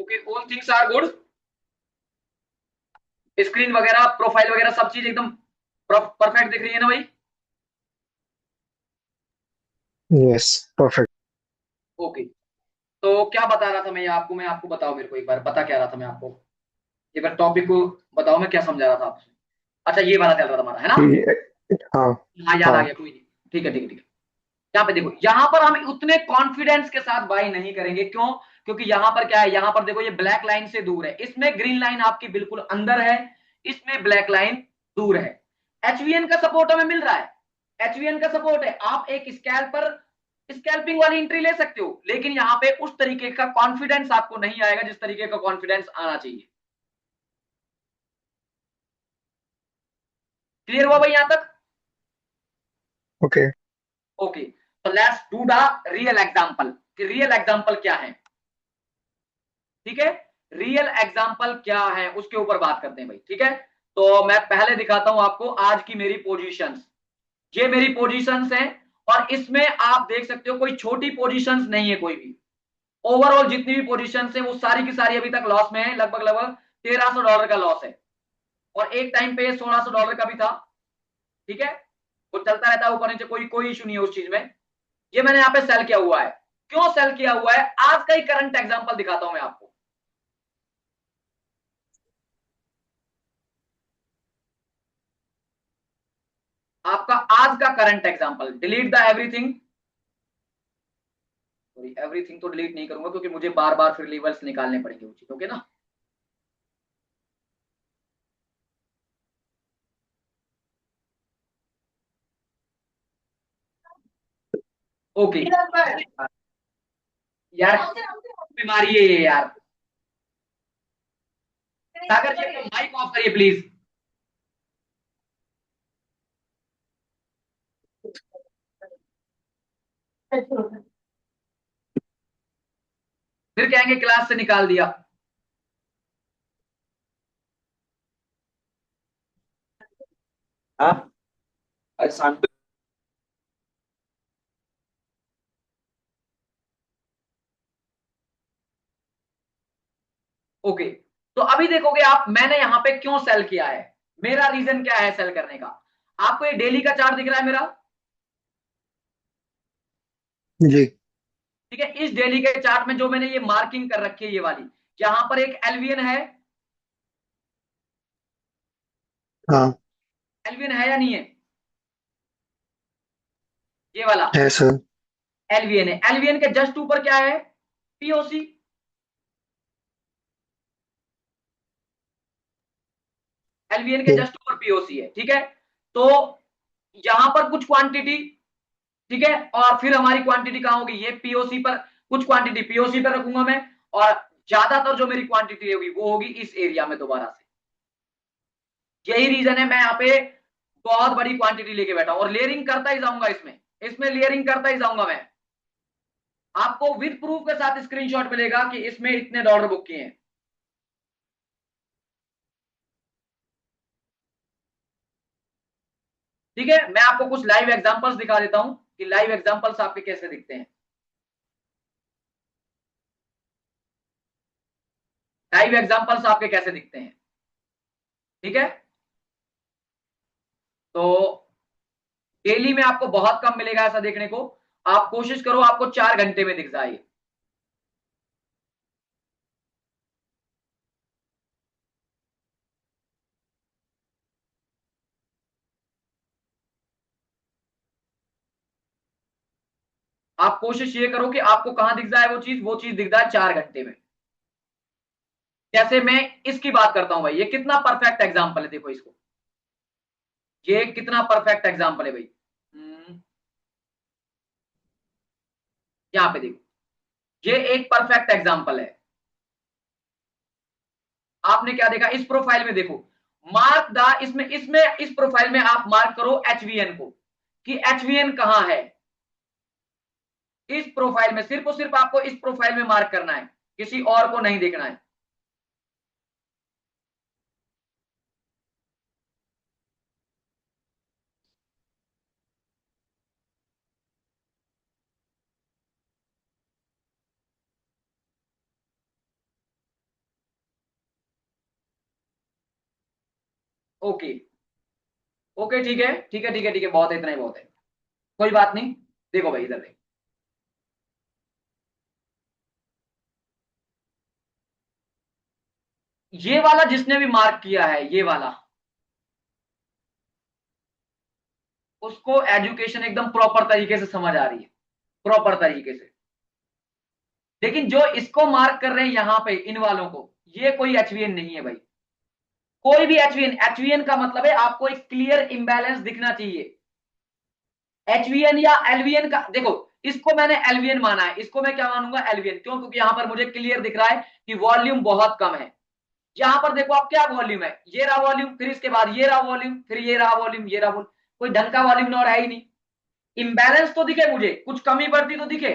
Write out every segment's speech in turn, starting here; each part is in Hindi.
Okay, all things are good. Screen वगैरह, प्रोफाइल वगैरह, सब चीज एकदम परफेक्ट दिख रही है ना भाई? Yes, perfect. ओके। तो क्या बता रहा था मैं आपको, बताओ मेरे को एक बार, बता क्या रहा था मैं आपको, एक बार टॉपिक को बताओ, मैं क्या समझा रहा था आपसे। अच्छा, ये वाला चल रहा था हमारा, है ना? हाँ। हाँ, याद आ हाँ। गया, कोई नहीं। ठीक है, ठीक है, ठीक है। यहाँ पे देखो, यहाँ पर हम उतने कॉन्फिडेंस के साथ बाई नहीं करेंगे, क्यों? क्योंकि यहाँ पर क्या है, यहाँ पर देखो ये ब्लैक लाइन से दूर है, इसमें ग्रीन लाइन आपकी बिल्कुल अंदर है, इसमें ब्लैक लाइन दूर है। एचवीएन का सपोर्ट हमें मिल रहा है, एचवीएन का सपोर्ट है, आप एक स्कैल्प पर स्कैल्पिंग वाली एंट्री ले सकते हो, लेकिन यहाँ पे उस तरीके का कॉन्फिडेंस आपको नहीं आएगा जिस तरीके का कॉन्फिडेंस आना चाहिए। क्लियर हुआ भाई यहां तक? ओके। ओके, तो let's do the real example, कि रियल एग्जांपल क्या है। ठीक है, रियल एग्जांपल क्या है उसके ऊपर बात करते हैं भाई, ठीक है? तो मैं पहले दिखाता हूं आपको आज की मेरी पोजीशंस। ये मेरी पोजीशंस हैं, और इसमें आप देख सकते हो कोई छोटी पोजीशंस नहीं है कोई भी। ओवरऑल जितनी भी पोजीशंस है वो सारी की सारी अभी तक लॉस में है, लगभग लगभग $1300 का लॉस है, और एक टाइम पे $1600 का भी था। ठीक है, वो चलता रहता है ऊपर नीचे, कोई कोई इशू नहीं है उस चीज में। ये मैंने यहाँ पे सेल किया हुआ है। क्यों सेल किया हुआ है, आज का ही करंट एग्जांपल दिखाता हूं मैं आपको। आपका आज का current example, delete the everything. Sorry, everything तो डिलीट नहीं करूंगा, क्योंकि मुझे बार बार फिर लेवल्स निकालने पड़ेंगे वो चीज, ओके ना? ओके यार, बीमारी है ये यार। सागर जी, अपना माइक ऑफ करिए प्लीज। फिर कहेंगे क्लास से निकाल दिया। हाँ, अरे शांत। ओके, तो अभी देखोगे आप, मैंने यहां पे क्यों सेल किया है, मेरा रीजन क्या है सेल करने का। आपको ये डेली का चार्ट दिख रहा है मेरा? जी। ठीक है, इस डेली के चार्ट में जो मैंने ये मार्किंग कर रखी है ये वाली, यहां पर एक एलवीएन है। हाँ। एलवीएन है या नहीं है? ये वाला है सर। एलवीएन है, एलवीएन के जस्ट ऊपर क्या है, पीओसी। एलवीएन के जी। जस्ट ऊपर पीओसी है, ठीक है? तो यहां पर कुछ क्वांटिटी, ठीक है, और फिर हमारी क्वांटिटी कहां होगी, ये पीओसी पर, कुछ क्वांटिटी पीओसी पर रखूंगा मैं, और ज्यादातर जो मेरी क्वांटिटी होगी वो होगी इस एरिया में दोबारा से। यही रीजन है मैं यहाँ पे बहुत बड़ी क्वांटिटी लेके बैठा हूं, और लेयरिंग करता ही जाऊंगा इसमें, इसमें लेयरिंग करता ही जाऊंगा मैं। आपको विद प्रूफ के साथ स्क्रीनशॉट मिलेगा कि इसमें इतने डॉलर बुक किए हैं। ठीक है, मैं आपको कुछ लाइव एग्जांपल्स दिखा देता हूं कि लाइव एग्जांपल्स आपके कैसे दिखते हैं। लाइव एग्जांपल्स आपके कैसे दिखते हैं, ठीक है? तो डेली में आपको बहुत कम मिलेगा ऐसा देखने को, आप कोशिश करो आपको 4 घंटे में दिख जाए। आप कोशिश ये करो कि आपको कहां दिख जाए वो चीज दिख जाए 4 घंटे में। जैसे मैं इसकी बात करता हूं भाई, ये कितना परफेक्ट एग्जाम्पल है, देखो इसको, ये कितना परफेक्ट एग्जाम्पल है भाई। यहाँ पे देखो, ये एक परफेक्ट एग्जाम्पल है। आपने क्या देखा इस प्रोफाइल में, देखो, मार्क द, इसमें इसमें इस प्रोफाइल में आप मार्क करो एचवीएन को, कि एचवीएन कहां है। इस प्रोफाइल में सिर्फ और सिर्फ आपको इस प्रोफाइल में मार्क करना है, किसी और को नहीं देखना है। ओके ओके, ठीक है ठीक है ठीक है ठीक है, बहुत है, इतना ही बहुत है, कोई बात नहीं। देखो भाई इधर देखो, ये वाला जिसने भी मार्क किया है, ये वाला, उसको एजुकेशन एकदम प्रॉपर तरीके से समझ आ रही है, प्रॉपर तरीके से। लेकिन जो इसको मार्क कर रहे हैं यहां पे, इन वालों को, ये कोई एचवीएन नहीं है भाई, कोई भी एचवीएन। एचवीएन का मतलब है आपको एक क्लियर इंबैलेंस दिखना चाहिए। एचवीएन या एलवीएन का देखो, इसको मैंने एलवीएन माना है, इसको मैं क्या मानूंगा, एलवीएन। क्यों? क्योंकि यहां पर मुझे क्लियर दिख रहा है कि वॉल्यूम बहुत कम है। यहां पर देखो आप, क्या वॉल्यूम है, ये रहा वॉल्यूम, फिर इसके बाद ये रहा वॉल्यूम, फिर ये रहा वॉल्यूम, ये रहा वॉल्यूम, कोई ढंग का वॉल्यूम नोड है ही नहीं। इंबैलेंस तो दिखे मुझे, कुछ कमी बढ़ती तो दिखे।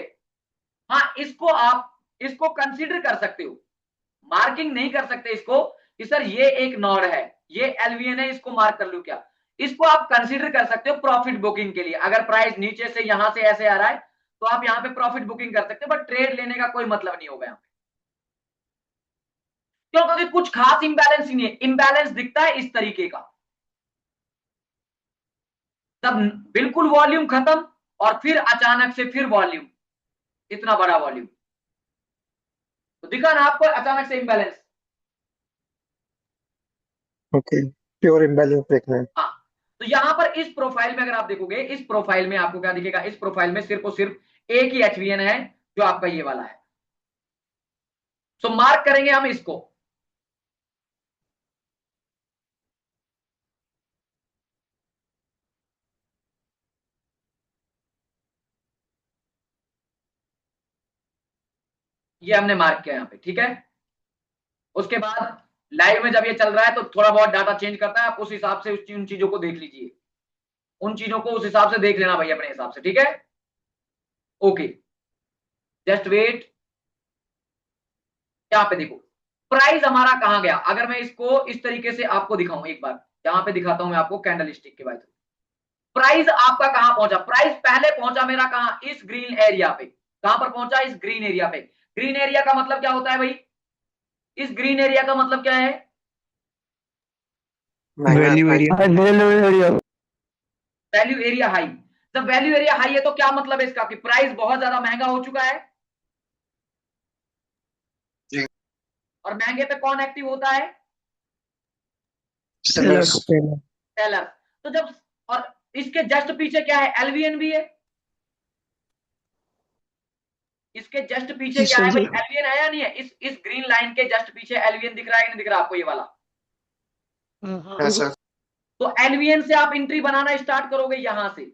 हाँ, इसको आप, इसको कंसीडर कर सकते हो, मार्किंग नहीं कर सकते इसको कि सर ये एक नॉड है, ये एलवीएन है, इसको मार्क कर लू क्या। इसको आप कंसीडर कर सकते हो प्रॉफिट बुकिंग के लिए। अगर प्राइस नीचे से यहां से ऐसे आ रहा है तो आप यहां पे प्रॉफिट बुकिंग कर सकते हो, बट ट्रेड लेने का कोई मतलब नहीं होगा यहां पे। क्यों? क्योंकि कुछ खास इंबैलेंस ही नहीं है, इंबैलेंस दिखता है इस तरीके का, तब बिल्कुल वॉल्यूम खत्म, और फिर अचानक से फिर वॉल्यूम, इतना बड़ा वॉल्यूम, तो दिखा ना आपको अचानक से इंबैलेंस। ओके, प्योर इम्बैलेंस देखना है। हाँ, तो यहां पर इस प्रोफाइल में अगर आप देखोगे, इस प्रोफाइल में आपको क्या दिखेगा, इस प्रोफाइल में सिर्फ और सिर्फ एक ही एचवीएन है, जो आपका ये वाला है। सो मार्क करेंगे हम इसको। ये हमने मार्क किया यहां पे, ठीक है। उसके बाद लाइव में जब ये चल रहा है तो थोड़ा बहुत डाटा चेंज करता है, आप उस हिसाब से उन चीजों को देख लीजिए, उन चीजों को उस हिसाब से देख लेना भाई, अपने हिसाब से, ठीक है। Okay, just wait. यहाँ पे देखो, प्राइस हमारा कहां गया, अगर मैं इसको इस तरीके से आपको दिखाऊं एक बार, यहां पे दिखाता हूं मैं आपको कैंडल स्टिक के बाद। प्राइस आपका कहां पहुंचा, प्राइस पहले पहुंचा मेरा कहां, इस ग्रीन एरिया पे। कहां पर पहुंचा, इस ग्रीन एरिया पे। ग्रीन एरिया का मतलब क्या होता है भाई, इस ग्रीन एरिया का मतलब क्या है, value area. Value area high. जब वैल्यू एरिया हाई है तो क्या मतलब है इसका, कि प्राइस बहुत ज्यादा महंगा हो चुका है, जी। और महंगे पे कौन एक्टिव होता है, सेलर्स। सेलर। तो जब, और इसके जस्ट पीछे क्या है, एलवीएन भी है, इसके जस्ट पीछे क्या है भाई, एलवीएन है या नहीं है, इस ग्रीन लाइन के जस्ट पीछे एलवीएन दिख रहा है कि नहीं दिख रहा आपको, ये वाला। हाँ सर। तो एलवीएन से आप एंट्री बनाना स्टार्ट करोगे, यहां से,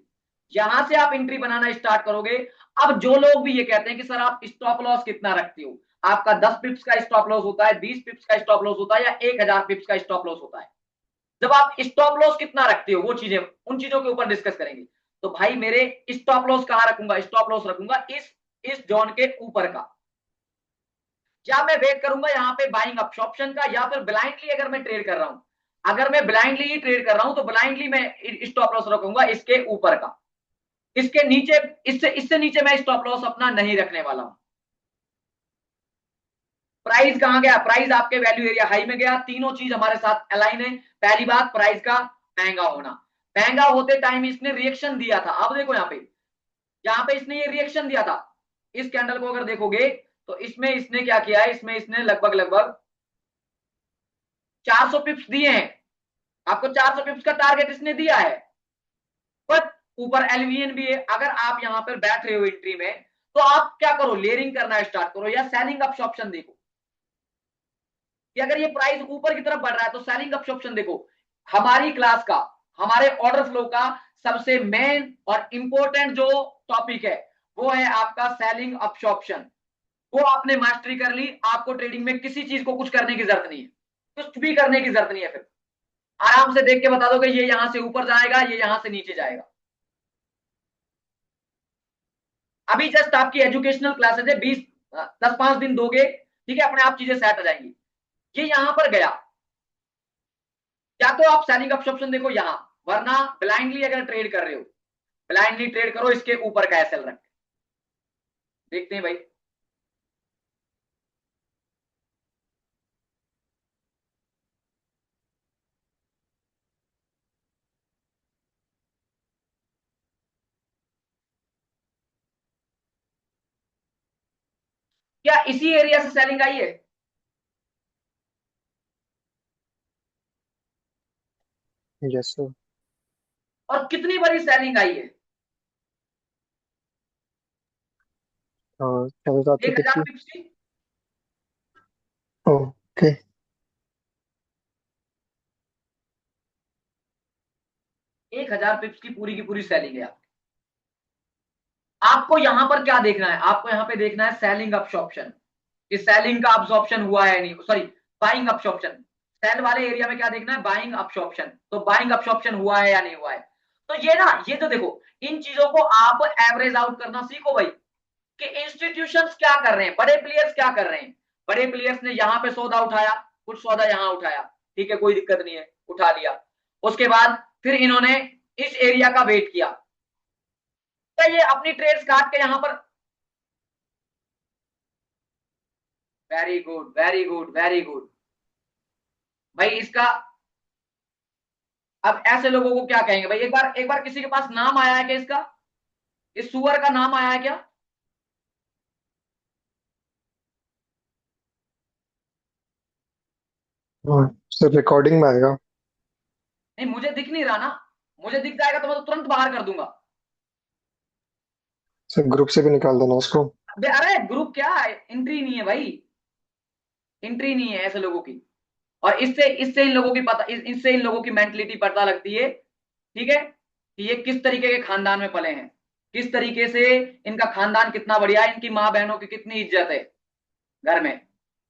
यहां से आप एंट्री बनाना स्टार्ट करोगे। अब जो लोग भी ये कहते हैं कि सर आप स्टॉप लॉस कितना रखते हो, आपका 10 पिप्स का स्टॉप लॉस होता है, 20 पिप्स का स्टॉप लॉस होता है, या 1000 पिप्स का स्टॉप लॉस होता है, जब आप स्टॉप लॉस कितना रखते हो, वो चीजें, उन चीजों के ऊपर डिस्कस करेंगे। तो भाई मेरे स्टॉप लॉस कहां रखूंगा, स्टॉप लॉस रखूंगा इस जोन के ऊपर का, या मैं वेट करूंगा यहाँ पे बाइंग ऑप्शन का, या फिर ब्लाइंडली अगर मैं ट्रेड कर रहा हूं, अगर मैं ब्लाइंडली ही ट्रेड कर रहा हूं तो ब्लाइंडली मैं स्टॉप लॉस रखूंगा इसके ऊपर का, इसके नीचे, इससे इससे नीचे मैं स्टॉप लॉस अपना नहीं रखने वाला हूं। प्राइस कहां गया, प्राइस आपके वैल्यू एरिया हाई में गया, तीनों चीज हमारे साथ अलाइन है। पहली बात, प्राइस का महंगा होना, महंगा होते टाइम इसने रिएक्शन दिया था। अब देखो यहाँ पे इसने ये रिएक्शन दिया था, इस कैंडल को अगर देखोगे तो इसमें इसने क्या किया है, इसमें इसने लगभग लगभग 400 पिप्स दिए हैं आपको, 400 पिप्स का टारगेट इसने दिया है, बट ऊपर एलवीएन भी है। अगर आप यहां पर बैठ रहे हो एंट्री में, तो आप क्या करो, लेयरिंग करना स्टार्ट करो, या सेलिंग ऑप्शन देखो, कि अगर ये प्राइस ऊपर की तरफ बढ़ रहा है तो सेलिंग ऑप्शन देखो। हमारी क्लास का, हमारे ऑर्डर फ्लो का सबसे मेन और इंपॉर्टेंट जो टॉपिक है, वो है आपका सेलिंग ऑप्शन। वो आपने मास्टरी कर ली, आपको ट्रेडिंग में किसी चीज को कुछ करने की जरूरत नहीं है, कुछ भी करने की जरूरत नहीं है, फिर आराम से देख के बता दोगे ये यहां से ऊपर जाएगा, ये यहां से नीचे जाएगा। अभी जस्ट आपकी एजुकेशनल क्लासेस है, 10-5 दिन दोगे, ठीक है, अपने आप चीजें सेट हो जाएंगी। ये यहां पर गया, या तो आप सेलिंग ऑप्शन देखो यहां, वरना ब्लाइंडली अगर ट्रेड कर रहे हो, ब्लाइंडली ट्रेड करो इसके ऊपर का एसएल रख, देखते हैं भाई। क्या इसी एरिया से सेलिंग आई है? Yes sir. और कितनी बड़ी सेलिंग आई है? हाँ 7,700 1000 की। पिप्स की। ओके। 1000 पिप्स की पूरी सैलिंग है। आपको यहां पर क्या देखना है? आपको यहां पे देखना है सेलिंग अब्सॉर्प्शन, कि सेलिंग का अब्सॉर्प्शन हुआ है नहीं, सॉरी बाइंग अब्सॉर्प्शन। सेल वाले एरिया में क्या देखना है? Buying absorption. तो बाइंग अब्सॉर्प्शन हुआ है या नहीं हुआ है? तो ये ना, ये तो देखो, इन चीजों को आप एवरेज आउट करना सीखो भाई, कि इंस्टीट्यूशंस क्या कर रहे हैं, बड़े प्लेयर्स क्या कर रहे हैं। बड़े प्लेयर्स ने यहां पे सौदा उठाया, कुछ सौदा यहां उठाया, ठीक है, कोई दिक्कत नहीं है, उठा लिया। उसके बाद फिर इन्होंने इस एरिया का वेट किया, क्या ये अपनी ट्रेड्स काट के यहां पर, very good very good very good भाई, इसका अब ऐसे लोगों को क्या कहेंगे भाई? एक बार किसी के पास नाम आया है क्या इसका? इस सुअर का नाम आया है क्या? हाँ सर, रिकॉर्डिंग में आएगा। नहीं, मुझे दिख नहीं रहा ना। मुझे दिख जाएगा तो मैं तो तुरंत बाहर कर दूंगा। सर ग्रुप से भी निकाल देना उसको। अरे ग्रुप क्या है, एंट्री नहीं है भाई, एंट्री नहीं है ऐसे लोगों की। और इससे इससे इन लोगों की पता इससे इन लोगों की मेंटलिटी पता लगती है, ठीक है, कि ये किस तरीके के खानदान में पले हैं, किस तरीके से इनका खानदान कितना बढ़िया है, इनकी माँ बहनों की कितनी इज्जत है घर में।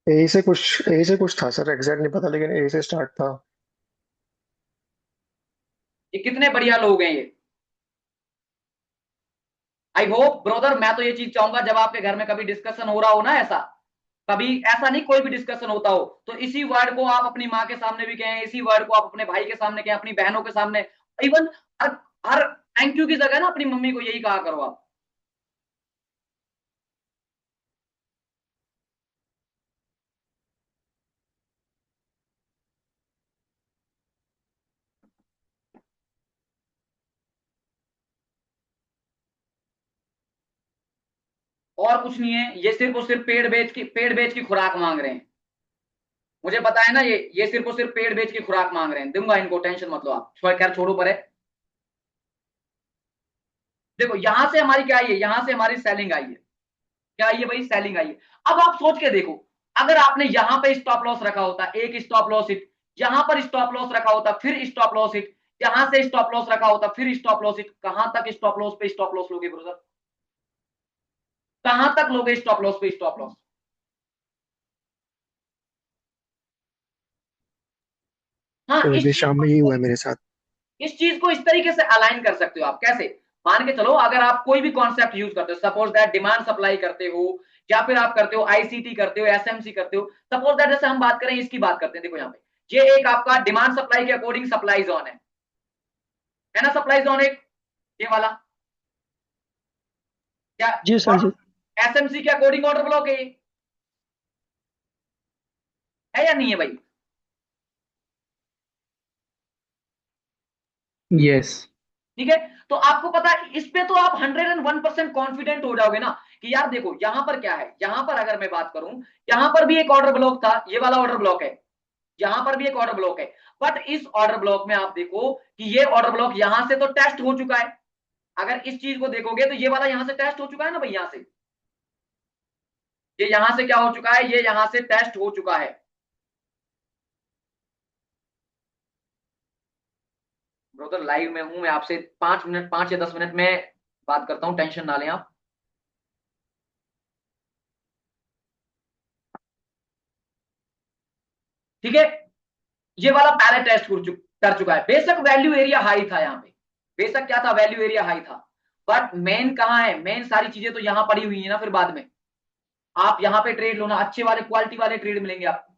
यही से कुछ था सर, एग्जैक्ट नहीं पता, लेकिन यही से स्टार्ट था। ये कितने बढ़िया लोग हैं ये। आई होप ब्रदर, मैं तो ये चीज चाहूंगा, जब आपके घर में कभी डिस्कशन हो रहा हो ना, ऐसा कभी, ऐसा नहीं कोई भी डिस्कशन होता हो, तो इसी वर्ड को आप अपनी माँ के सामने भी कहें, इसी वर्ड को आप अपने भाई के सामने कहें, अपनी बहनों के सामने, even her her thank you की जगह ना अपनी मम्मी को यही कहा करो आप। और कुछ नहीं है, ये सिर्फ और सिर्फ पेड़ बेच की खुराक मांग रहे हैं। मुझे पता है ना, ये सिर्फ और सिर्फ पेड़ बेच की खुराक मांग रहे हैं। दूंगा इनको, टेंशन मत लो आप, खैर छोड़ो पर है। देखो यहां से हमारी क्या आई है, यहां से हमारी सेलिंग आई है। क्या आई है भाई? सेलिंग आई है। अब आप सोच के देखो, अगर आपने यहां पे स्टॉप लॉस रखा होता, एक स्टॉप लॉस हिट, यहां पर स्टॉप लॉस रखा होता, फिर स्टॉप लॉस हिट, यहां से स्टॉप लॉस रखा होता, फिर स्टॉप लॉस हिट, कहां तक स्टॉप लॉस पे स्टॉप लॉस लोगे ब्रदर? कहां तक लोगे स्टॉप लॉस पे स्टॉप लॉस? हाँ, तो इस अभी चीज शाम को में यही हुआ है मेरे साथ। इस तरीके से अलाइन कर सकते हो आप। कैसे? मान के चलो, अगर आप कोई भी कॉन्सेप्ट यूज करते हो, सपोज दैट डिमांड सप्लाई करते हो, या फिर आप करते हो आईसीटी करते हो, एसएमसी करते हो, सपोज दैट, जैसे हम बात करें, इसकी बात करते हैं, देखो यहाँ पे ये एक आपका डिमांड सप्लाई के अकॉर्डिंग सप्लाई जोन है ना, सप्लाई जोन एक, ये वाला, क्या? जी सर और जी। एसएमसी के अकॉर्डिंग ऑर्डर ब्लॉक है या नहीं है भाई? यस। ठीक है, तो आपको पता है, इस पे तो आप 101% कॉन्फिडेंट हो जाओगे ना, कि यार देखो यहां पर क्या है, यहां पर अगर मैं बात करूं, यहां पर भी एक ऑर्डर ब्लॉक था, ये वाला ऑर्डर ब्लॉक है, यहां पर भी एक ऑर्डर ब्लॉक है, बट इस ऑर्डर ब्लॉक में आप देखो कि ये ऑर्डर ब्लॉक यहां से तो टेस्ट हो चुका है। अगर इस चीज को देखोगे तो ये वाला यहां से टेस्ट हो चुका है ना भाई, यहां से, ये यहां से क्या हो चुका है, ये यहां से टेस्ट हो चुका है। ब्रदर लाइव में हूं मैं, आपसे 5 मिनट, 5 या 10 मिनट में बात करता हूं, टेंशन ना लें आप। ठीक है, ये वाला पहले टेस्ट कर चुका है, बेशक वैल्यू एरिया हाई था यहाँ पे, बेशक क्या था, वैल्यू एरिया हाई था, बट मेन कहाँ है, मेन सारी चीजें तो यहाँ पड़ी हुई है ना। फिर बाद में आप यहाँ पे ट्रेड लो ना, अच्छे वाले क्वालिटी वाले ट्रेड मिलेंगे आपको,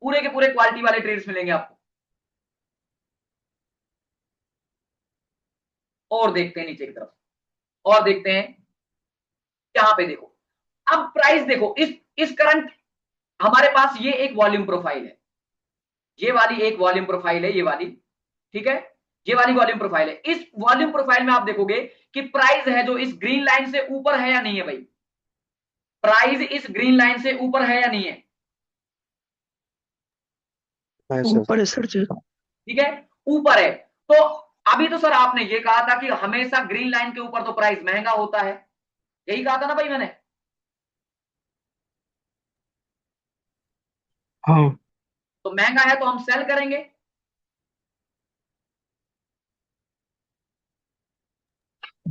पूरे के पूरे क्वालिटी वाले ट्रेड्स मिलेंगे आपको। और देखते हैं नीचे की तरफ, और देखते हैं, यहाँ पे देखो, अब प्राइस देखो, इस करंट, हमारे पास ये एक वॉल्यूम प्रोफाइल है, ये वाली एक वॉल्यूम प्रोफाइल है, ये वाली, ठीक है, ये वाली वॉल्यूम प्रोफाइल है। इस वॉल्यूम प्रोफाइल में आप देखोगे कि प्राइस है जो इस ग्रीन लाइन से ऊपर है या नहीं है भाई? प्राइस इस ग्रीन लाइन से ऊपर है या नहीं है? है सर। ऊपर है सर जी। ठीक है, ऊपर है। तो अभी तो सर आपने ये कहा था कि हमेशा ग्रीन लाइन के ऊपर तो प्राइस महंगा होता है, यही कहा था ना भाई मैंने? हाँ। तो महंगा है तो हम सेल करेंगे।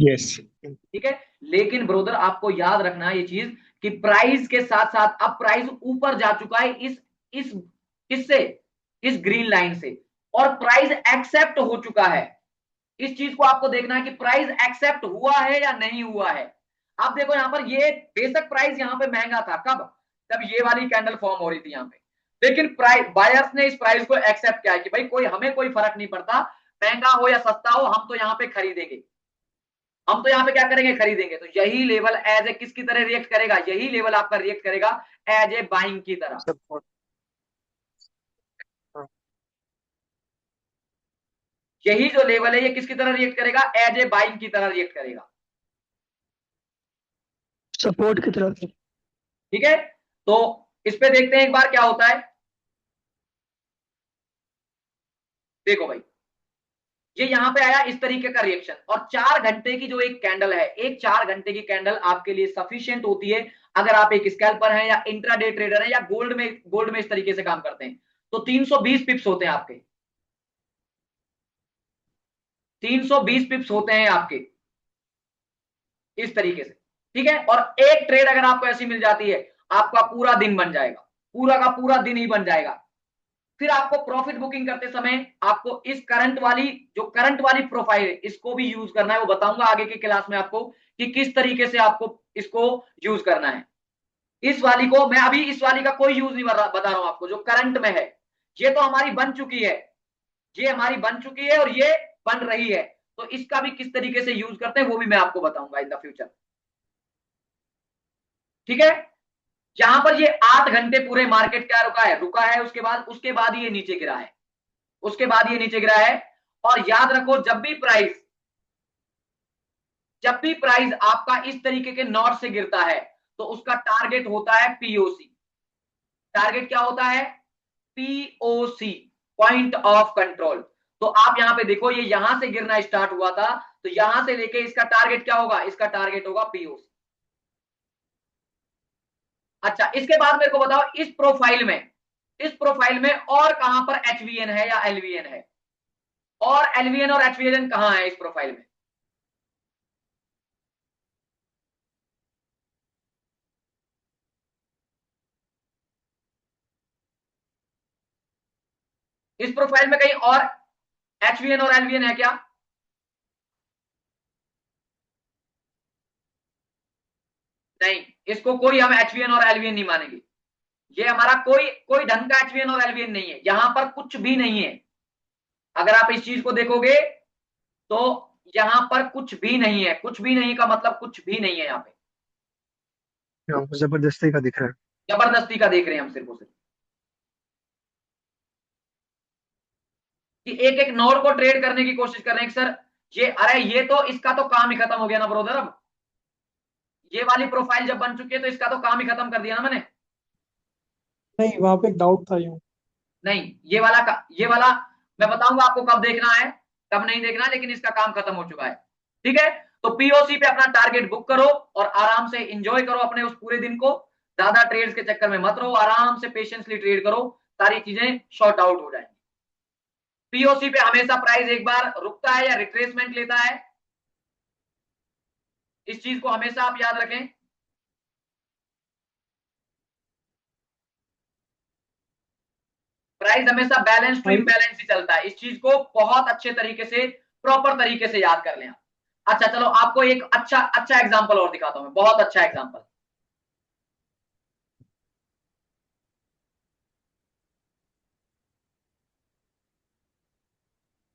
यस। ठीक है, लेकिन ब्रोदर आपको याद रखना है ये चीज कि प्राइस के साथ साथ अब प्राइस ऊपर जा चुका है इस किससे, इस ग्रीन लाइन से, और प्राइस एक्सेप्ट हो चुका है। इस चीज को आपको देखना है कि प्राइस एक्सेप्ट हुआ है या नहीं हुआ है। आप देखो यहां पर ये बेशक प्राइस यहां पे महंगा था, कब? जब ये वाली कैंडल फॉर्म हो रही थी यहां पे, लेकिन प्राइस बायर्स ने इस प्राइस को एक्सेप्ट किया है कि भाई कोई हमें कोई फर्क नहीं पड़ता, महंगा हो या सस्ता हो, हम तो यहाँ पे खरीदेंगे, हम तो यहाँ पे क्या करेंगे, खरीदेंगे। तो यही लेवल एज ए किसकी तरह रिएक्ट करेगा, यही लेवल आपका रिएक्ट करेगा एज ए बाइंग की तरह। सपोर्ट। हाँ। यही जो लेवल है ये किसकी तरह रिएक्ट करेगा, एज ए बाइंग की तरह रिएक्ट करेगा। सपोर्ट की तरफ। ठीक है, तो इस पे देखते हैं एक बार क्या होता है। देखो भाई, ये यहां पे आया इस तरीके का रिएक्शन, और 4 घंटे की जो एक कैंडल है, एक 4 घंटे की कैंडल आपके लिए सफिशियंट होती है अगर आप एक स्कैल्पर हैं या इंट्राडे ट्रेडर हैं या गोल्ड में इस तरीके से काम करते हैं। तो 320 पिप्स होते हैं आपके, 320 पिप्स होते हैं आपके इस तरीके से। ठीक है, और एक ट्रेड अगर आपको ऐसी मिल जाती है, आपका पूरा दिन बन जाएगा, पूरा का पूरा दिन ही बन जाएगा। फिर आपको प्रॉफिट बुकिंग करते समय आपको इस करंट वाली प्रोफाइल है इसको भी यूज करना है, वो बताऊंगा आगे की क्लास में आपको कि किस तरीके से आपको इसको यूज करना है। इस वाली को मैं अभी इस वाली का कोई यूज नहीं बता रहा हूं आपको, जो करंट में है। ये तो हमारी बन चुकी है, ये हमारी बन चुकी है और ये बन रही है, तो इसका भी किस तरीके से यूज करते हैं वो भी मैं आपको बताऊंगा इन द फ्यूचर। ठीक है, जहां पर ये 8 घंटे पूरे मार्केट क्या रुका है, उसके बाद ये नीचे गिरा है, उसके बाद ये नीचे गिरा है। और याद रखो जब भी प्राइस आपका इस तरीके के नॉट से गिरता है तो उसका टारगेट होता है पीओसी। टारगेट क्या होता है, पीओसी, पॉइंट ऑफ कंट्रोल। तो आप यहां पे देखो, ये यहां से गिरना स्टार्ट हुआ था, तो यहां से लेके इसका टारगेट क्या होगा, इसका टारगेट होगा पीओसी। अच्छा, इसके बाद मेरे को बताओ इस प्रोफाइल में और कहां पर एचवीएन है या एलवीएन है, और एलवीएन और एचवीएन कहां है इस प्रोफाइल में? इस प्रोफाइल में कहीं और एचवीएन और एलवीएन है क्या? नहीं, इसको कोई हम एचवीएन और एलवीएन नहीं मानेंगे। ये हमारा कोई कोई ढंग का एचवीएन और एलवीएन नहीं है, यहां पर कुछ भी नहीं है। अगर आप इस चीज को देखोगे तो यहां पर कुछ भी नहीं है, कुछ भी नहीं का मतलब कुछ भी नहीं है यहाँ पे। जबरदस्ती का दिख रहा है। जबरदस्ती का देख रहे हैं हम सिर्फ और सिर्फ कि एक एक नोड को ट्रेड करने की कोशिश कर रहे हैं कि सर ये, अरे ये तो इसका तो काम ही खत्म हो गया ना ब्रोदर। अब ये वाली प्रोफाइल जब बन चुकी है तो इसका तो काम ही खत्म कर दिया ना मैंने। नहीं, वहां पे एक डाउट था यूं। नहीं, ये वाला मैं बताऊंगा आपको कब देखना है, कब नहीं देखना है, लेकिन इसका काम खत्म हो चुका है। ठीक है, तो पीओसी पे अपना टारगेट बुक करो और आराम से इंजॉय करो अपने उस पूरे दिन को। ज्यादा ट्रेड्स के चक्कर में मत रहो, आराम से पेशेंसली ट्रेड करो, सारी चीजें शॉर्ट आउट हो जाएंगी। पीओसी पे हमेशा प्राइस एक बार रुकता है या रिट्रेसमेंट लेता है, इस चीज को हमेशा आप याद रखें। प्राइस हमेशा बैलेंस टू भाई इम्बैलेंस ही चलता है, इस चीज को बहुत अच्छे तरीके से, प्रॉपर तरीके से याद कर लें आप। अच्छा चलो, आपको एक अच्छा अच्छा एग्जांपल और दिखाता हूं मैं, बहुत अच्छा एग्जांपल।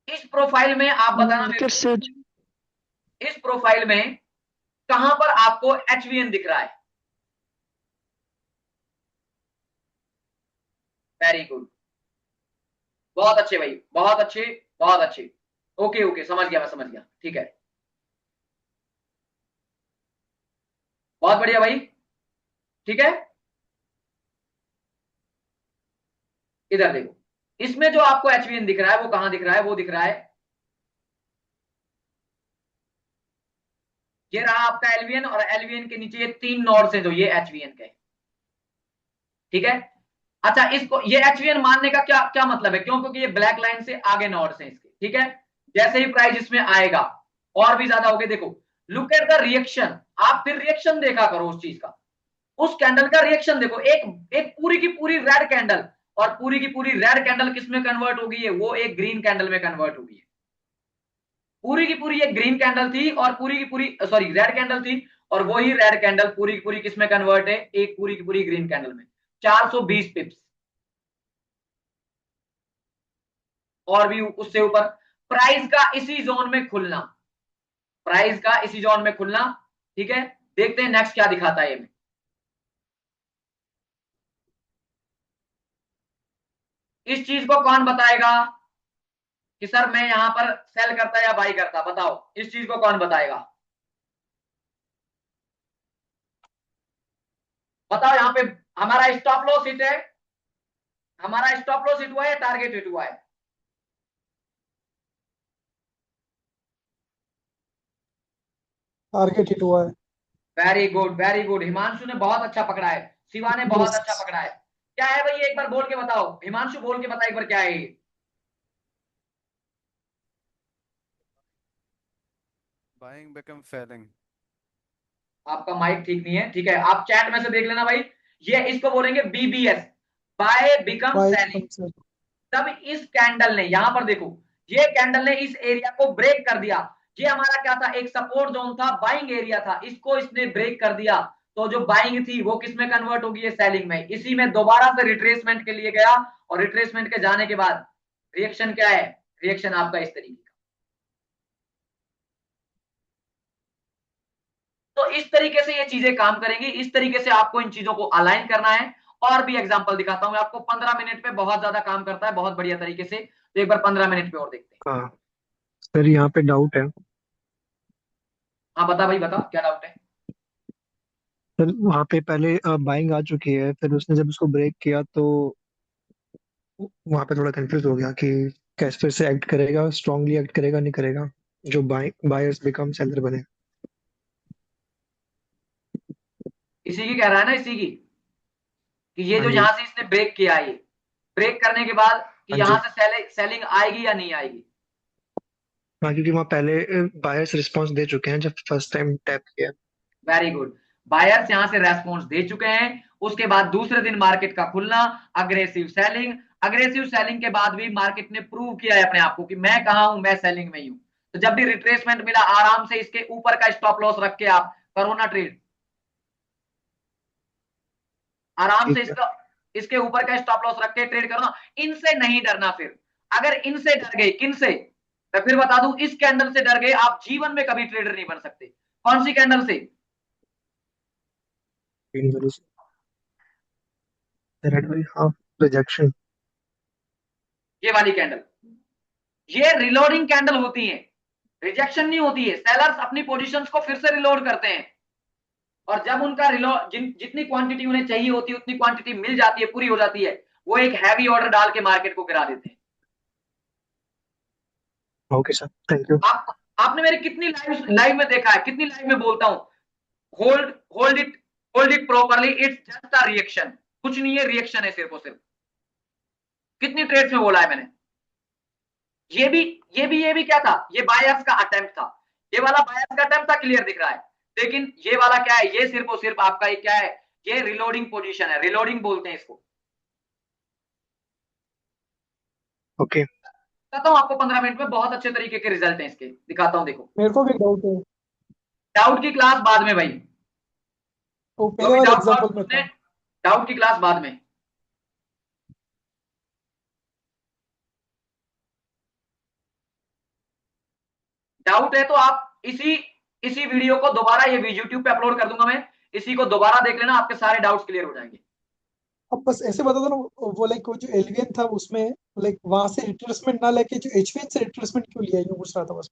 इस प्रोफाइल में आप बताना मेरे मार्केट को, से इस प्रोफाइल में कहां पर आपको एचवीएन दिख रहा है? वेरी गुड, बहुत अच्छे भाई, बहुत अच्छे, बहुत अच्छे। ओके ओके, समझ गया, मैं समझ गया, ठीक है, बहुत बढ़िया भाई। ठीक है, इधर देखो, इसमें जो आपको एचवीएन दिख रहा है वो कहां दिख रहा है, वो दिख रहा है, ये रहा आपका एलवीएन, और एलवीएन के नीचे ये 3 नोड्स हैं जो ये एचवीएन के, ठीक है। अच्छा, इसको ये एचवीएन मानने का क्या क्या मतलब है, क्यों, क्योंकि ये ब्लैक लाइन से आगे नोड्स हैं इसके, ठीक है। जैसे ही प्राइस इसमें आएगा और भी ज्यादा हो गए, देखो लुक एट द रिएक्शन, आप फिर रिएक्शन देखा करो उस चीज का, उस कैंडल का रिएक्शन देखो, एक एक पूरी की पूरी रेड कैंडल, और पूरी की पूरी रेड कैंडल किस में कन्वर्ट हो गई है, वो एक ग्रीन कैंडल में कन्वर्ट हो गई है। पूरी की पूरी एक ग्रीन कैंडल थी और पूरी की पूरी, सॉरी, रेड कैंडल थी, और वही रेड कैंडल पूरी की पूरी किस में कन्वर्ट है, एक पूरी की पूरी ग्रीन कैंडल में। 420 पिप्स, और भी उससे ऊपर प्राइस का इसी जोन में खुलना, प्राइस का इसी जोन में खुलना, ठीक है। देखते हैं नेक्स्ट क्या दिखाता है ये। इस चीज को कौन बताएगा कि सर मैं यहां पर सेल करता या बाई करता, बताओ, इस चीज को कौन बताएगा, बताओ। यहां पे हमारा स्टॉप लॉस हिट है, हमारा स्टॉप लॉस हिट हुआ है या टारगेट हिट हुआ है, टारगेट हिट हुआ है। Very good, very good, Himanshu ने बहुत अच्छा पकड़ा है, शिवा ने बहुत यस, अच्छा पकड़ा है। क्या है भाई, एक बार बोल के बताओ, हिमांशु बोल के बता एक बार क्या है ये। Buying become selling. आपका माइक ठीक नहीं है, ठीक है, आप चैट में से देख लेना भाई। ये इसको बोलेंगे BBS, buy become buy selling. तब इस कैंडल ने, यहां पर देखो, ये कैंडल ने इस एरिया को ब्रेक कर दिया, ये हमारा क्या था, एक सपोर्ट जोन था, बाइंग एरिया था, इसको इसने ब्रेक कर दिया, तो जो बाइंग थी वो किस में कन्वर्ट होगी, ये सेलिंग में। इसी में दोबारा से रिट्रेसमेंट के लिए गया, और रिट्रेसमेंट के जाने के बाद रिएक्शन क्या है, रिएक्शन आपका इस तरीके का। तो इस तरीके से ये चीजें काम करेंगी, इस तरीके से आपको इन चीजों को अलाइन करना है। और भी एग्जांपल दिखाता हूं आपको, 15 मिनट पे बहुत ज्यादा काम करता है, बहुत बढ़िया तरीके से। तो एक बार 15 मिनट पे और देखते हैं। हाँ सर, यहाँ पे डाउट है। हाँ बता भाई, बता क्या डाउट है। सर वहाँ पे पहले बाइंग आ चुकी है, फिर उसने जब उसको ब्रेक किया तो वहाँ पे थोड़ा कंफ्यूज हो गया कि कैसे फिर से एक्ट करेगा, स्ट्रांगली एक्ट करेगा नहीं करेगा, जो बायर्स बिकम सेलर बने। इसी की कह रहा है ना, इसी की, कि ये हाँ जो जी। यहां से इसने ब्रेक किया है, ये ब्रेक करने के बाद कि हाँ यहां जी। से सेलिंग आएगी या नहीं आएगी। हाँ, क्योंकि वहाँ पहले बायर्स रिस्पांस दे चुके हैं जब फर्स्ट टाइम टैप किया। वेरी गुड, बायर्स यहां से रेस्पॉन्स दे चुके हैं, उसके बाद दूसरे दिन मार्केट का खुलना, अग्रेसिव सेलिंग, अग्रेसिव सेलिंग के बाद भी मार्केट ने प्रूव किया है अपने आप को कि मैं कहां हूं, मैं सेलिंग में ही हूं। तो जब भी रिट्रेसमेंट मिला, आराम से इसके ऊपर का स्टॉप लॉस रख के आप करो ना ट्रेड, आराम से ठीक है। इसका, इसके ऊपर का स्टॉप लॉस रख के ट्रेड करो ना, इनसे नहीं डरना। फिर अगर इनसे डर गए, किन से, मैं फिर बता दूं, इस कैंडल से डर गए, आप जीवन में कभी ट्रेडर नहीं बन सकते। कौन सी कैंडल से, ग्रीन वाली से, रेड वाली, हाँ, रिजेक्शन। ये वाली कैंडल, ये रिलोडिंग कैंडल होती है, रिजेक्शन नहीं होती है। सेलर्स अपनी पोजीशंस को फिर से रिलोड करते हैं, और जब उनका रिलोड, जितनी क्वांटिटी उन्हें चाहिए होती है उतनी क्वांटिटी मिल जाती है, पूरी हो जाती है, वो एक हैवी ऑर्डर डाल के मार्केट को गिरा देते हैं। Okay sir, thank you. आपने मेरी कितनी लाइव लाइव में देखा है, कितनी लाइव में बोलता हूं, hold hold it properly, it's just a reaction, कुछ नहीं है, रिएक्शन है सिर्फ और सिर्फ। कितनी ट्रेड्स में बोला है मैंने। ये भी क्या था, ये बायर्स का अटेम्प्ट था, ये वाला बायर्स का अटेम्प्ट था, क्लियर दिख रहा है। लेकिन ये वाला क्या है, ये सिर्फ और सिर्फ आपका, ये क्या है, ये रिलोडिंग पोजीशन है, रिलोडिंग बोलते हैं इसको। ओके। बताता हूं आपको 15 मिनट में, बहुत अच्छे तरीके के रिजल्ट हैं इसके, दिखाता हूं, देखो। मेरे को भी डाउट है, डाउट की क्लास बाद में भाई, वो जो पहले भी वाले डाउट एग्जांपल में पूछने, था। डाउट की क्लास बाद में। डाउट है तो आप इसी इसी वीडियो को दोबारा, ये यूट्यूब पे अपलोड कर दूंगा मैं, इसी को दोबारा देख लेना, आपके सारे डाउट्स क्लियर हो जाएंगे। अब बस ऐसे बता दो ना, वो लाइक वो जो एलवीएन था उसमें, लाइक वहां से रिट्रेसमेंट ना लेके जो एचवीएन से रिट्रेसमेंट क्यों लिया, यूं पूछ रहा था बस।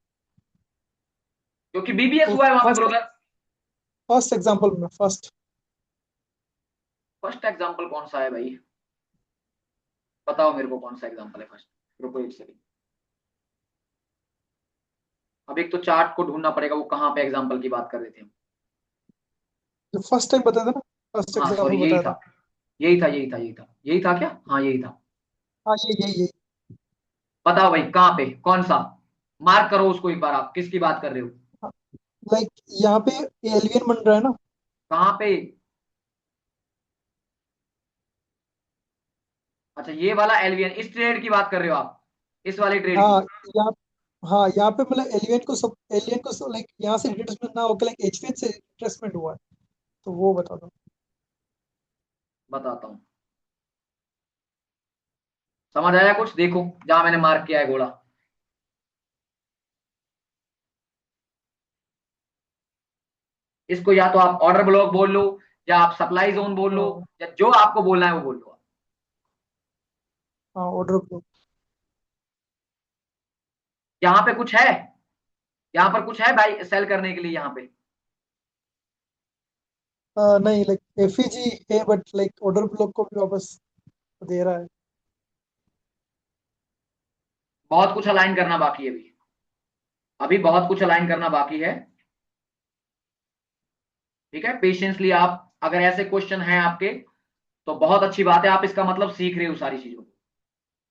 क्योंकि बीबीएस वो हुआ है वहां पे फर्स्ट ब्रदर। फर्स्ट एग्जांपल में, फर्स्ट फर्स्ट एग्जाम्पल कौन सा है भाई, बताओ मेरे को कौन सा एग्जाम्पल है फर्स्ट। रुको एक सेकंड, अब एक तो चार्ट को ढूंढना पड़ेगा, वो कहाँ पे एग्जाम्पल की बात कर रहे थे हम। जो फर्स्ट टाइम बताया था ना, फर्स्ट हाँ सॉरी, एग्जाम्पल यही बताया था, था। यही था क्या, हाँ यही था। हाँ ये बताओ भाई कहाँ पे, कौन सा, मार्क करो उसको एक बार, आप किसकी बात कर रहे हो, लाइक यहाँ पे एलियन बन रहा है ना। कहाँ पे। अच्छा ये वाला एलवीएन, इस ट्रेड की बात कर रहे हो आप, इस वाली ट्रेड की। हाँ यहाँ हाँ यहाँ पे मतलब एलियन को सब लाइक यहाँ से रिट्रेसमेंट ना होकर लाइक एचवीएन से रिट्रेसमेंट हुआ है, तो वो बता दो। बताता हूँ, समझ आया कुछ, देखो जहां मैंने मार्क किया है घोड़ा। इसको या तो आप ऑर्डर ब्लॉक बोल लो, या आप सप्लाई जोन बोल लो, हाँ या जो आपको बोलना है वो बोल लो। हाँ ऑर्डर ब्लॉक। यहाँ पे कुछ है, यहाँ पर कुछ है भाई सेल करने के लिए यहाँ पे। नहीं लाइक एफईजी है बट लाइक ऑर्डर ब्लॉक को भी वापस दे रहा है। बहुत कुछ अलाइन करना बाकी है अभी, अभी बहुत कुछ अलाइन करना बाकी है। ठीक है, पेशेंसली आप, अगर ऐसे क्वेश्चन हैं आपके तो बहुत अच्छी बात है, आप इसका मतलब सीख रहे हो सारी चीजों को,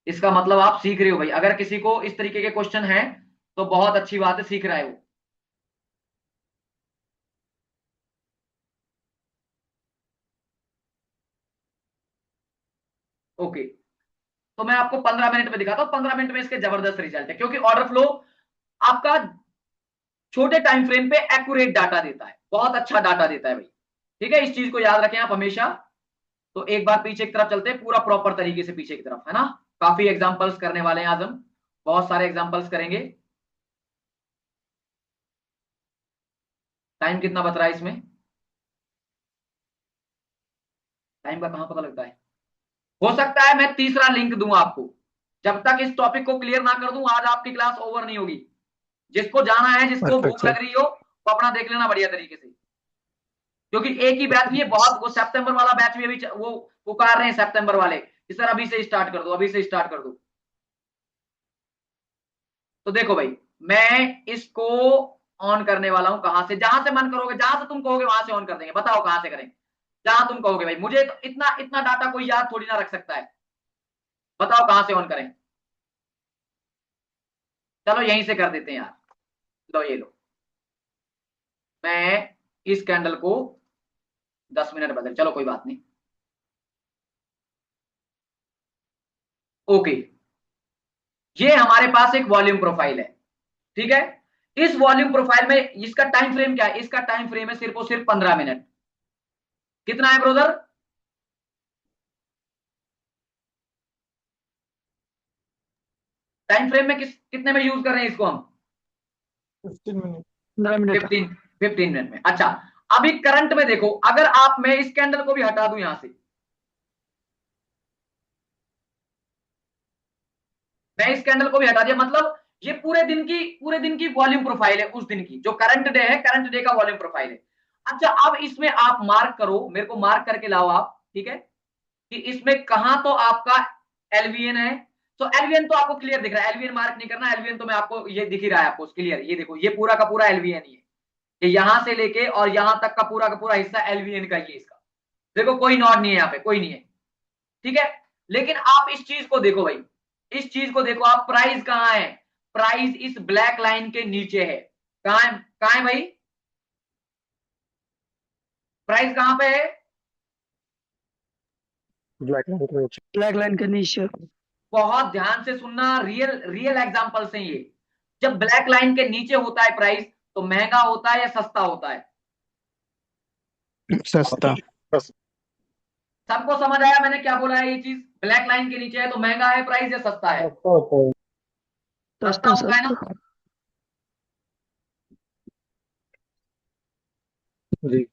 इसका मतलब आप सीख रहे हो भाई। अगर किसी को इस तरीके के क्वेश्चन हैं तो बहुत अच्छी बात है, सीख रहा है वो। ओके, तो मैं आपको 15 मिनट में दिखाता हूं, 15 मिनट में इसके जबरदस्त रिजल्ट है, क्योंकि ऑर्डर फ्लो आपका छोटे टाइम फ्रेम पे एक्यूरेट डाटा देता है, बहुत अच्छा डाटा देता है भाई। ठीक है, इस चीज को याद रखें आप हमेशा। तो एक बार पीछे की तरफ चलते हैं, पूरा प्रॉपर तरीके से पीछे की तरफ, है ना। काफी एग्जांपल्स करने वाले हैं आज हम, बहुत सारे एग्जांपल्स करेंगे। टाइम कितना बच रहा है इसमें, टाइम का कहां पता लगता है। हो सकता है मैं तीसरा लिंक दूं आपको, जब तक इस टॉपिक को क्लियर ना कर दूं आज आपकी क्लास ओवर नहीं होगी। जिसको जाना है, जिसको परफेक्ट भूख सर। लग रही हो, वो अपना देख लेना बढ़िया तरीके से, क्योंकि एक ही बैच भी है, बहुत वो सितंबर वाला बैच भी अभी वो पुकार रहे हैं सितंबर वाले कि सर अभी से स्टार्ट कर दो, अभी से स्टार्ट कर दो। तो देखो भाई, मैं इसको ऑन करने वाला हूं, कहां से, जहां से मन करोगे, जहां से तुम कहोगे वहां से ऑन कर देंगे। बताओ कहां से करें, जहां तुम कहोगे भाई, मुझे तो इतना इतना डाटा कोई याद थोड़ी ना रख सकता है। बताओ कहां से ऑन करें, चलो यहीं से कर देते हैं यार। लो ये लो, मैं इस कैंडल को 10 मिनट बदल, चलो कोई बात नहीं। ओके, ये हमारे पास एक वॉल्यूम प्रोफाइल है। ठीक है, इस वॉल्यूम प्रोफाइल में इसका टाइम फ्रेम क्या है, इसका टाइम फ्रेम है सिर्फ और सिर्फ 15 मिनट। कितना है ब्रोदर, टाइम फ्रेम में कितने में यूज कर रहे हैं इसको हम, 15 मिनट। 9 मिनट। 15 मिनट में। अच्छा, अभी करंट में देखो, अगर आप, मैं इस कैंडल को भी हटा दूं यहां से, मैं इस कैंडल को भी हटा दिया, मतलब ये पूरे दिन की वॉल्यूम प्रोफाइल है, उस दिन की जो करंट डे है, करंट डे का वॉल्यूम प्रोफाइल है। अच्छा, अब इसमें आप मार्क करो, मेरे को मार्क करके लाओ आप, ठीक है, कि इसमें कहां तो आपका एलवीएन है। तो एलवीएन तो आपको क्लियर दिख रहा है, एलवीएन मार्क नहीं करना, एलवीएन तो मैं आपको ये दिख ही रहा है आपको क्लियर, ये देखो ये पूरा का पूरा एलवीएन ही है, ये यहां से लेके और यहां तक का पूरा हिस्सा एलवीएन का ही है इसका। देखो कोई नॉट नहीं है यहाँ पे, कोई नहीं है। ठीक है, लेकिन आप इस चीज को देखो भाई, इस चीज को देखो आप, प्राइस कहां है, प्राइस इस ब्लैक लाइन के नीचे है। कहां है भाई, प्राइस कहां पे है, ब्लैक लाइन के नीचे। बहुत ध्यान से सुनना, रियल रियल एग्जांपल से ये, जब ब्लैक लाइन के नीचे होता है प्राइस तो महंगा होता है या सस्ता होता है। सस्ता। सबको समझ आया मैंने क्या बोला है, ये चीज ब्लैक लाइन के नीचे है तो महंगा है प्राइस या सस्ता है, सस्ता सस्ता होता है ना। सस्ता। जी।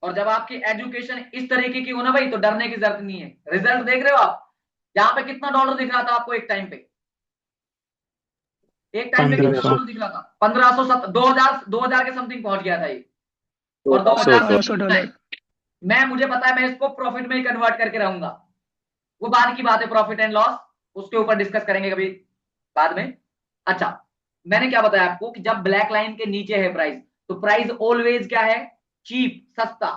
और जब आपकी एजुकेशन इस तरीके की हो ना भाई, तो डरने की जरूरत नहीं है। रिजल्ट देख रहे हो आप, यहाँ पे कितना डॉलर दिख रहा था आपको एक टाइम पे, एक टाइम पे कितना 1500। डॉलर दिख रहा था, 1500, 2000 के समथिंग पहुंच गया था ये, और 2000 से अभी कितना है, $1200। मुझे पता है मैं इसको प्रॉफिट में ही कन्वर्ट करके रहूंगा, वो बाद की बात है, प्रॉफिट एंड लॉस उसके ऊपर डिस्कस करेंगे कभी बाद में। अच्छा, मैंने क्या बताया आपको कि जब ब्लैक लाइन के नीचे है प्राइस, तो प्राइस ऑलवेज क्या है, चीप, सस्ता।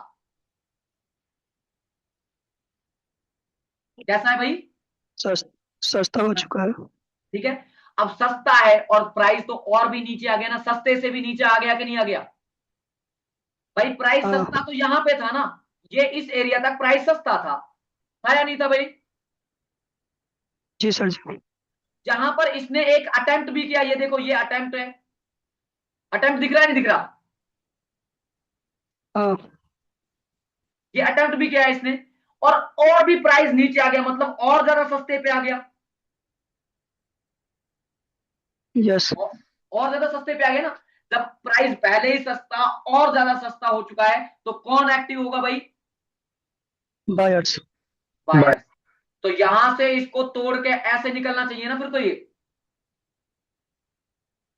कैसा है भाई, सस्ता हो चुका है। ठीक है। अब सस्ता है और प्राइस तो और भी नीचे आ गया ना, सस्ते से भी नीचे आ गया कि नहीं आ गया भाई, प्राइस हाँ सस्ता तो यहां पे था ना, ये इस एरिया तक प्राइस सस्ता था या नहीं था भाई। जी सर जी। जहां पर इसने एक अटेम्प्ट भी किया, ये देखो ये अटेम्प्ट है, अटेम्प्ट दिख रहा है नहीं दिख रहा, हाँ ये अटेम्प्ट भी किया है इसने, और भी प्राइस नीचे आ गया, मतलब और ज्यादा सस्ते पे आ गया, यस और ज्यादा सस्ते पे आ गया ना। जब प्राइस पहले ही सस्ता और ज्यादा सस्ता हो चुका है, तो कौन एक्टिव होगा भाई, बायर्स। बायर्स। तो यहां से इसको तोड़ के ऐसे निकलना चाहिए ना फिर, तो ये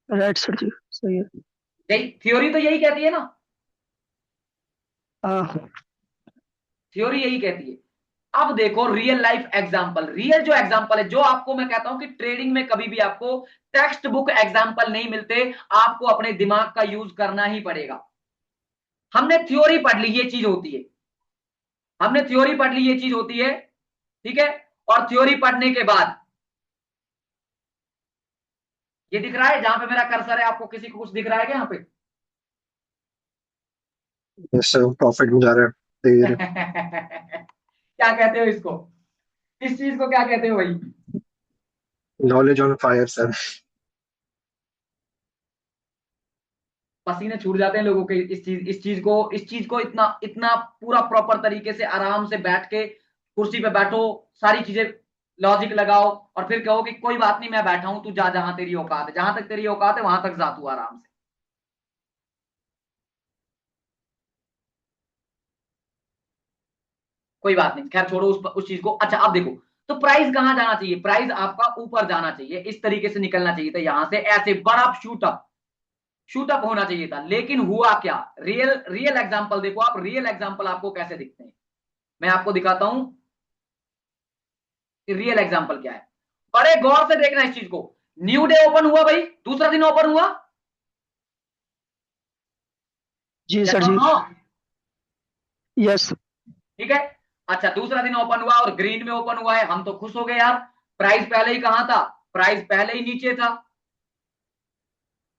राइट सर जी, सही है। यही थ्योरी तो यही कहती है ना, हाँ थ्योरी यही कहती है। अब देखो रियल लाइफ एग्जांपल, रियल जो एग्जांपल है, जो आपको मैं कहता हूं कि ट्रेडिंग में कभी भी आपको टेक्स्ट बुक एग्जांपल नहीं मिलते, आपको अपने दिमाग का यूज करना ही पड़ेगा। हमने थ्योरी पढ़ ली ये चीज होती है, हमने थ्योरी पढ़ ली ये चीज होती है, ठीक है। और थ्योरी पढ़ने के बाद ये दिख रहा है जहां पे मेरा कर्सर है, आपको किसी को कुछ दिख रहा है क्या यहाँ पे यस सर, प्रॉफिट में जा रहा है धीरे धीरे। क्या कहते हो इसको, इस चीज को क्या कहते हो भाई, नॉलेज ऑन फायर सर। पसीने छूट जाते हैं लोगों के इस चीज को इतना इतना पूरा प्रॉपर तरीके से आराम से बैठ के कुर्सी पे बैठो, सारी चीजें लॉजिक लगाओ, और फिर कहो कि कोई बात नहीं मैं बैठा हूं, तू जा जहां तेरी औकात है, जहां तक तेरी औकात है वहां तक जा तू आराम से, कोई बात नहीं, खैर छोड़ो उस चीज को। अच्छा अब देखो, तो प्राइस कहां जाना चाहिए, प्राइस आपका ऊपर जाना चाहिए, इस तरीके से निकलना चाहिए था यहां से, ऐसे बड़ा शूट अप होना चाहिए था, लेकिन हुआ क्या, रियल रियल एग्जांपल देखो आप, रियल एग्जांपल आपको कैसे दिखते हैं, मैं आपको दिखाता हूं कि रियल एग्जांपल क्या है। बड़े गौर से देखना इस चीज को, न्यू डे ओपन हुआ भाई, दूसरा दिन ओपन हुआ, जी सर yes जी। or no? यस। ठीक है। अच्छा दूसरा दिन ओपन हुआ और ग्रीन में ओपन हुआ है, हम तो खुश हो गए यार, प्राइस पहले ही कहां था, प्राइस पहले ही नीचे था,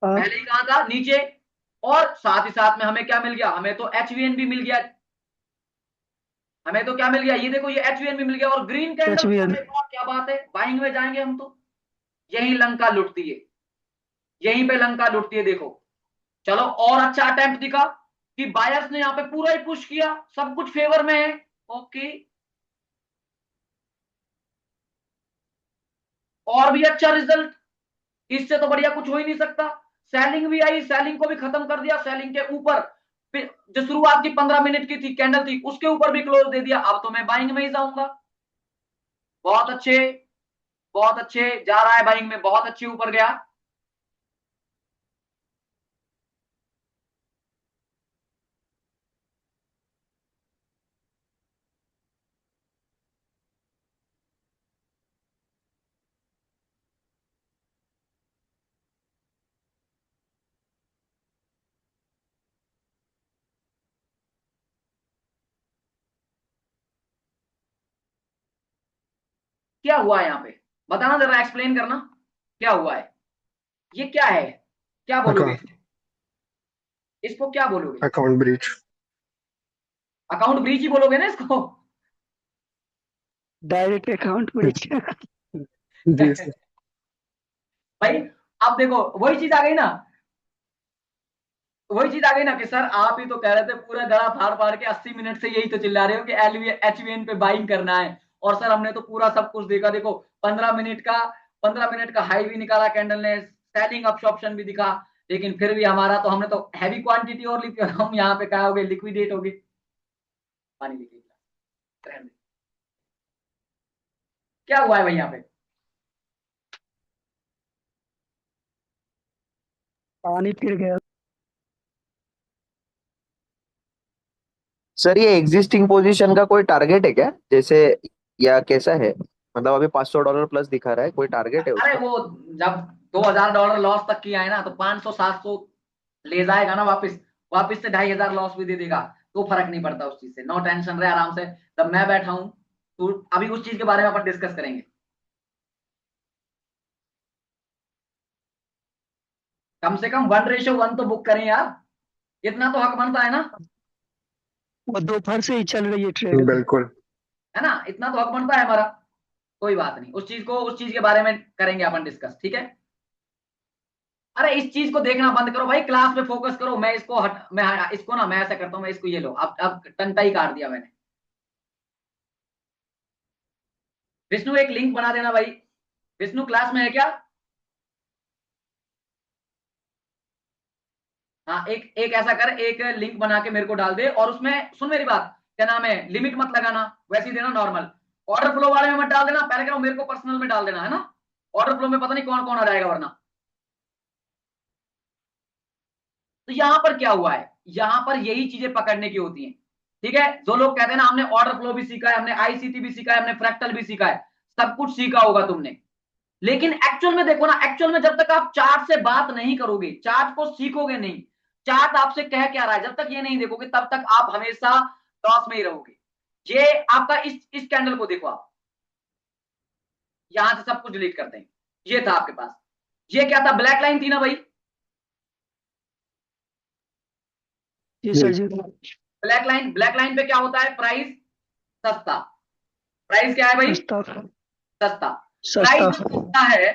हाँ पहले ही कहां था, नीचे। और साथ ही साथ में हमें क्या मिल गया, हमें तो एचवीएन भी मिल गया, हमें तो क्या मिल गया, ये देखो ये एचवीएन भी मिल गया, और ग्रीन कैंडल, HVN। अरे वाह क्या बात है, बाइंग में जाएंगे हम तो, यही लंका लुटती है, यहीं पे लंका लुटती है देखो। चलो और अच्छा अटेम्प्ट दिखा कि बायर्स ने यहाँ पे पूरा ही पुश किया, सब कुछ फेवर में है, ओके। और भी अच्छा रिजल्ट, इससे तो बढ़िया कुछ हो ही नहीं सकता। सेलिंग भी आई, सेलिंग को भी खत्म कर दिया, सेलिंग के ऊपर जो शुरुआत की 15 मिनट की थी कैंडल थी उसके ऊपर भी क्लोज दे दिया, अब तो मैं बाइंग में ही जाऊंगा, बहुत अच्छे, बहुत अच्छे जा रहा है बाइंग में, बहुत अच्छे ऊपर गया। क्या हुआ है यहाँ पे, बताना जरा, एक्सप्लेन करना क्या हुआ है, ये क्या है, क्या बोलोगे अकाउंट इसको, इसको क्या बोलोगे, अकाउंट ब्रीच। अकाउंट ब्रीच ही बोलोगे ना इसको। Direct account breach. जी सर। भाई अब देखो वही चीज आ गई ना, वही चीज आ गई ना कि सर आप ही तो कह रहे थे पूरा गला फाड़ फाड़ के 80 मिनट से यही तो चिल्ला रहे हो कि एचवीएन पे बाइंग करना है, और सर हमने तो पूरा सब कुछ देखा, देखो 15 मिनट का हाई भी निकाला कैंडल ने, सेलिंग ऑप्शन भी दिखा, लेकिन फिर भी हमारा तो, हमने तो हैवी क्वांटिटी और ली थी, और हम यहाँ पे क्या हो गए, लिक्विडेट हो गए, पानी लीजिए, क्या हुआ है भाई यहाँ पे, पानी फिर गया। सर ये एग्जिस्टिंग पोजीशन का कोई टारगेट है क्या, जैसे, या कैसा है? मतलब अभी $500 प्लस दिखा रहा है, कोई टारगेट है अरे उसका? वो जब $2000 लॉस तक किया है ना, तो 500 700 ले जाएगा ना वापस। वापस से 2500 लॉस भी दे देगा, तो फर्क नहीं पड़ता उस चीज से। नो टेंशन रहे आराम से। तब मैं बैठा हूं, तो अभी उस चीज के बारे में अपन डिस्कस करेंगे। कम से कम 1:1 तो बुक करें यार, इतना तो हक बनता है ना। वो दोपहर से ही चल रही है ट्रेड। बिल्कुल। है ना, इतना तो हक बनता है हमारा। कोई बात नहीं, उस चीज के बारे में करेंगे अपन डिस्कस, ठीक है। अरे इस चीज को देखना बंद करो भाई, क्लास में फोकस करो। मैं इसको मैं इसको ना, मैं ऐसा करता हूँ, मैं इसको ये लो, अब टंटा ही काट दिया मैंने। विष्णु एक लिंक बना देना भाई। विष्णु क्लास में है क्या? हाँ, एक एक ऐसा कर, एक लिंक बना के मेरे को डाल दे, और उसमें सुन मेरी बात, क्या नाम है, लिमिट मत लगाना, वैसे ही देना नॉर्मल। ऑर्डर फ्लो वाले में मत डाल देना, पहले करो मेरे को पर्सनल में डाल देना, है ना। ऑर्डर फ्लो में पता नहीं कौन कौन आ जाएगा वरना। तो यहां पर क्या हुआ है, यहां पर यही चीजें पकड़ने की होती हैं। ठीक है, जो लोग कहते हैं ना हमने ऑर्डर फ्लो भी सीखा है, हमने आईसीटी भी सीखा है, हमने फ्रैक्टल भी सीखा है, सब कुछ सीखा होगा तुमने, लेकिन एक्चुअल में देखो ना, एक्चुअल में जब तक आप चार्ट से बात नहीं करोगे, चार्ट को सीखोगे नहीं, चार्ट आपसे कह क्या रहा है, जब तक ये नहीं देखोगे तब तक आप हमेशा लॉस में ही रहोगे। ये आपका इस कैंडल को देखो आप, यहां से सब कुछ डिलीट करते हैं। ये था आपके पास, ये क्या था, ब्लैक लाइन थी ना भाई। जी जी। सर जी। ब्लैक लाइन पे क्या होता है, प्राइस सस्ता। प्राइस क्या है भाई, सस्ता। सस्ता। प्राइस सस्ता। जब सस्ता है,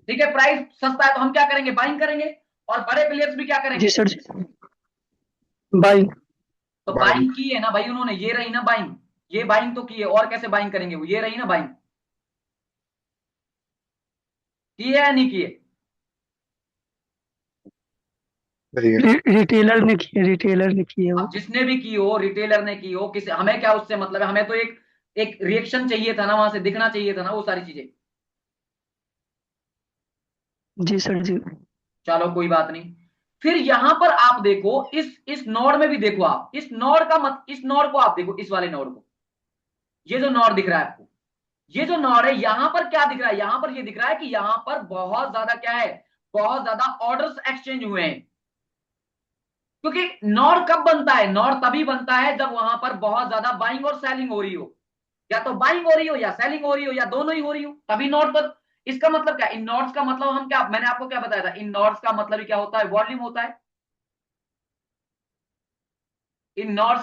ठीक है, प्राइस सस्ता है, तो हम क्या करेंगे, बाइंग करेंगे। और बड़े प्लेयर्स भी क्या जी करेंगे, सर जी। बाई। तो बाइंग। बाइंग की है ना भाई उन्होंने, ये रही ना बाइंग। ये बाइंग तो की है, और कैसे बाइंग करेंगे, वो ये रही ना बाइंग। की है या नहीं की है? रियल। रिटेलर ने की है वो। अब जिसने भी की हो, रिटेलर ने की हो, किसी, हमें क्या उससे मतलब है, हमें तो एक एक रिएक्शन चाहिए था ना, वहां से दिखना चाहिए था ना वो सारी चीजें। जी सर जी। चलो कोई बात नहीं। फिर यहां पर आप देखो, इस नोड में भी देखो आप, इस नोड का मत, इस नोड को आप देखो, इस वाले नोड को, ये जो नोड दिख रहा है आपको, ये जो नोड है, यहां पर क्या दिख रहा है, यहां पर ये दिख रहा है कि यहां पर बहुत ज्यादा क्या है, बहुत ज्यादा ऑर्डर्स एक्सचेंज हुए हैं। क्योंकि नॉर कब बनता है, नॉर तभी बनता है जब वहां पर बहुत ज्यादा बाइंग और सेलिंग हो रही हो, या तो बाइंग हो रही हो या सेलिंग हो रही हो या दोनों ही हो रही हो, तभी नॉर पर। इसका मतलब क्या, इन नॉट्स का मतलब हम क्या, मैंने आपको क्या बताया था, इन नॉट्स का मतलब क्या होता है, वॉल्यूम होता है। इन नॉट्स